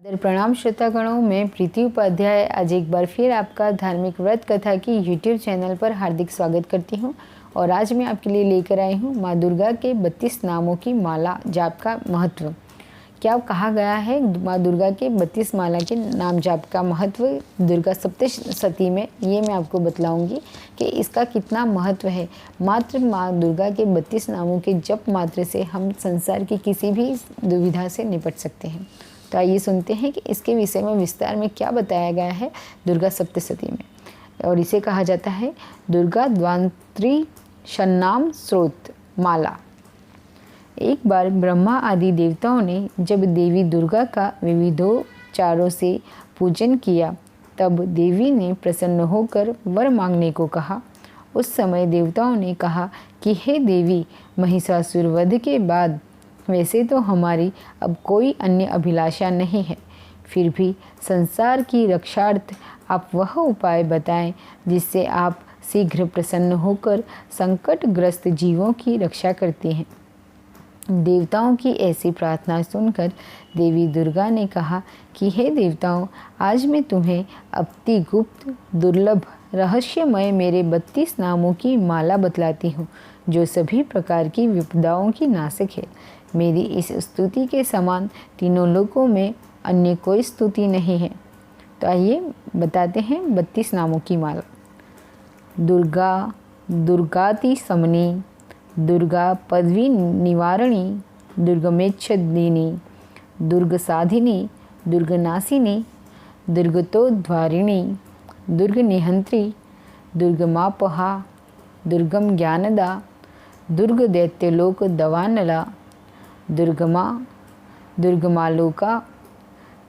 आदर प्रणाम श्रोतागणों, मैं प्रीति उपाध्याय आज एक बार फिर आपका धार्मिक व्रत कथा की यूट्यूब चैनल पर हार्दिक स्वागत करती हूं। और आज मैं आपके लिए लेकर आई हूं माँ दुर्गा के 32 नामों की माला जाप का महत्व। क्या कहा गया है माँ दुर्गा के 32 माला के नाम जाप का महत्व दुर्गा सप्तशती में, ये मैं आपको बतलाऊंगी कि इसका कितना महत्व है। मात्र माँ दुर्गा के 32 नामों के जप मात्र से हम संसार की किसी भी दुविधा से निपट सकते हैं। तो आइए सुनते हैं कि इसके विषय में विस्तार में क्या बताया गया है दुर्गा सप्तशती में। और इसे कहा जाता है दुर्गा द्वांत्री शन्नाम स्रोत माला। एक बार ब्रह्मा आदि देवताओं ने जब देवी दुर्गा का विविधोपचारों से पूजन किया, तब देवी ने प्रसन्न होकर वर मांगने को कहा। उस समय देवताओं ने कहा कि हे देवी, महिषासुर वध के बाद वैसे तो हमारी अब कोई अन्य अभिलाषा नहीं है, फिर भी संसार की रक्षार्थ आप वह उपाय बताएं जिससे आप शीघ्र प्रसन्न होकर संकटग्रस्त जीवों की रक्षा करते हैं। देवताओं की ऐसी प्रार्थना सुनकर देवी दुर्गा ने कहा कि हे देवताओं, आज मैं तुम्हें अति गुप्त दुर्लभ रहस्यमय मेरे 32 नामों की माला बतलाती हूँ, जो सभी प्रकार की विपदाओं की नाशक है। मेरी इस स्तुति के समान तीनों लोकों में अन्य कोई स्तुति नहीं है। तो आइए बताते हैं 32 नामों की माला। दुर्गा दुर्गाति समनी, दुर्गा पदवी निवारणी, दुर्गमेच्छदिनी, दुर्ग साधिनी, दुर्गनाशिनी, दुर्गतोद्वारिणी, दुर्ग निहंत्री, दुर्गमापहा, दुर्गम ज्ञानदा, दुर्ग दैत्यलोक दवानला, दुर्गमा, दुर्गमालोका,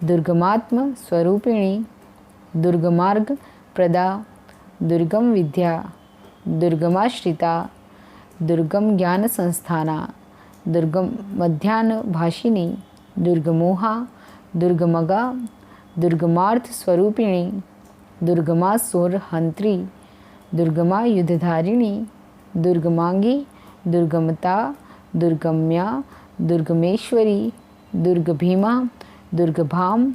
दुर्गमात्म स्वरूपिणी, दुर्गमार्ग प्रदा, दुर्गम विद्या, दुर्गमाश्रिता, दुर्गम ज्ञान संस्थाना, दुर्गम मध्यान्ह भाषिनी, दुर्गमोहा, दुर्गमगा, दुर्गमार्थ स्वरूपिणी, दुर्गमासुर हंत्री, दुर्गमा युद्धधारिणी, दुर्गमांगी, दुर्गमता, दुर्गम्या, दुर्गमेश्वरी, दुर्गभीमा, दुर्गभाम,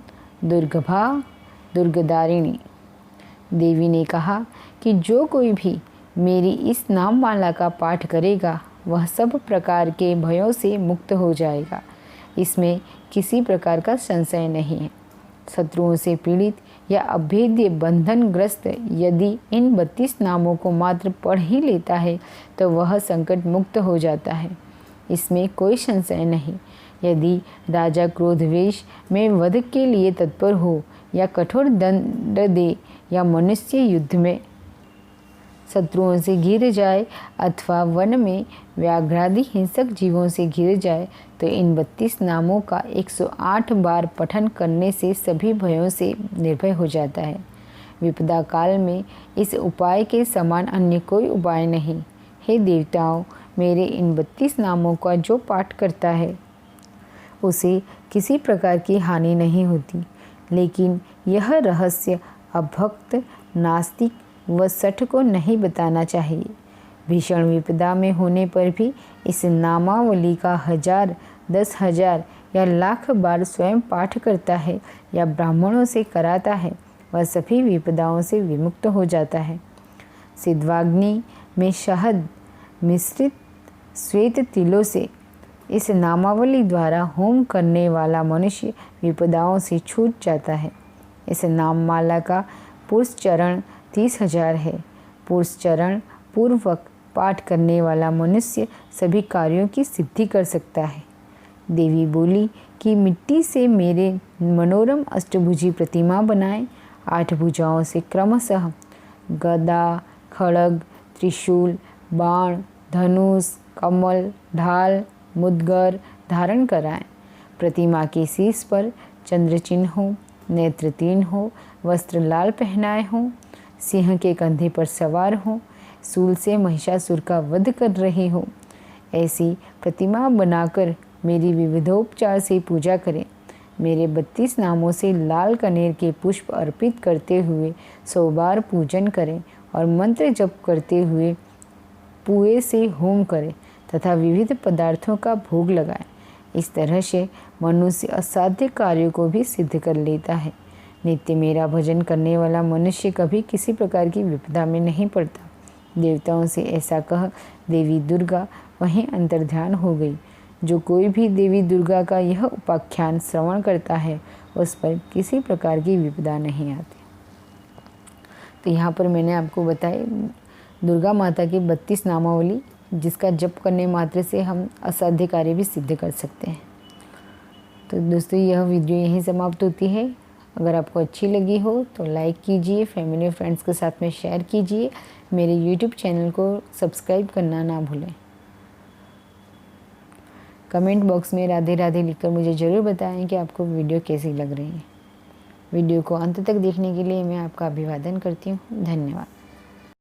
दुर्गभा, दुर्गदारिणी। देवी ने कहा कि जो कोई भी मेरी इस नाम माला का पाठ करेगा वह सब प्रकार के भयों से मुक्त हो जाएगा। इसमें किसी प्रकार का संशय नहीं है। शत्रुओं से पीड़ित या अभेद्य बंधनग्रस्त यदि इन 32 नामों को मात्र पढ़ ही लेता है तो वह संकट मुक्त हो जाता है। इसमें कोई संशय नहीं। यदि राजा क्रोधवेश में वध के लिए तत्पर हो या कठोर दंड दे या मनुष्य युद्ध में शत्रुओं से घिर जाए अथवा वन में व्याघ्रादि हिंसक जीवों से घिर जाए, तो इन 32 नामों का 108 बार पठन करने से सभी भयों से निर्भय हो जाता है। विपदा काल में इस उपाय के समान अन्य कोई उपाय नहीं। हे देवताओं, मेरे इन 32 नामों का जो पाठ करता है उसे किसी प्रकार की हानि नहीं होती, लेकिन यह रहस्य अभक्त, नास्तिक व शठ को नहीं बताना चाहिए। भीषण विपदा में होने पर भी इस नामावली का 1000, 10,000 या लाख बार स्वयं पाठ करता है या ब्राह्मणों से कराता है, वह सभी विपदाओं से विमुक्त हो जाता है। सिद्धवाग्नि में शहद मिश्रित श्वेत तिलों से इस नामावली द्वारा होम करने वाला मनुष्य विपदाओं से छूट जाता है। इस नाममाला का पुरुष चरण 30,000 है। पुरुष चरण पूर्वक पाठ करने वाला मनुष्य सभी कार्यों की सिद्धि कर सकता है। देवी बोली कि मिट्टी से मेरे मनोरम अष्टभुजी प्रतिमा बनाएं। 8 भुजाओं से क्रमशः गदा, खड्ग, त्रिशूल, बाण, धनुष, कमल, ढाल, मुद्गर धारण कराएं। प्रतिमा के शीश पर चंद्र चिन्ह हो, नेत्र 3 हो, वस्त्र लाल पहनाए हों, सिंह के कंधे पर सवार हों, शूल से महिषासुर का वध कर रहे हों। ऐसी प्रतिमा बनाकर मेरी विविधोपचार से पूजा करें। मेरे 32 नामों से लाल कनेर के पुष्प अर्पित करते हुए 100 बार पूजन करें और मंत्र जप करते हुए पुए से होम करें तथा विविध पदार्थों का भोग लगाएं। इस तरह से मनुष्य असाध्य कार्यों को भी सिद्ध कर लेता है। नित्य मेरा भजन करने वाला मनुष्य कभी किसी प्रकार की विपदा में नहीं पड़ता। देवताओं से ऐसा कह देवी दुर्गा वहीं अंतर्ध्यान हो गई। जो कोई भी देवी दुर्गा का यह उपाख्यान श्रवण करता है उस पर किसी प्रकार की विपदा नहीं आती। तो यहाँ पर मैंने आपको बताया दुर्गा माता की 32 नामावली, जिसका जप करने मात्र से हम असाध्य कार्य भी सिद्ध कर सकते हैं। तो दोस्तों, यह वीडियो यहीं समाप्त होती है। अगर आपको अच्छी लगी हो तो लाइक कीजिए, फैमिली फ्रेंड्स के साथ में शेयर कीजिए। मेरे यूट्यूब चैनल को सब्सक्राइब करना ना भूलें। कमेंट बॉक्स में राधे राधे लिखकर मुझे ज़रूर बताएं कि आपको वीडियो कैसी लग रही है। वीडियो को अंत तक देखने के लिए मैं आपका अभिवादन करती हूँ। धन्यवाद।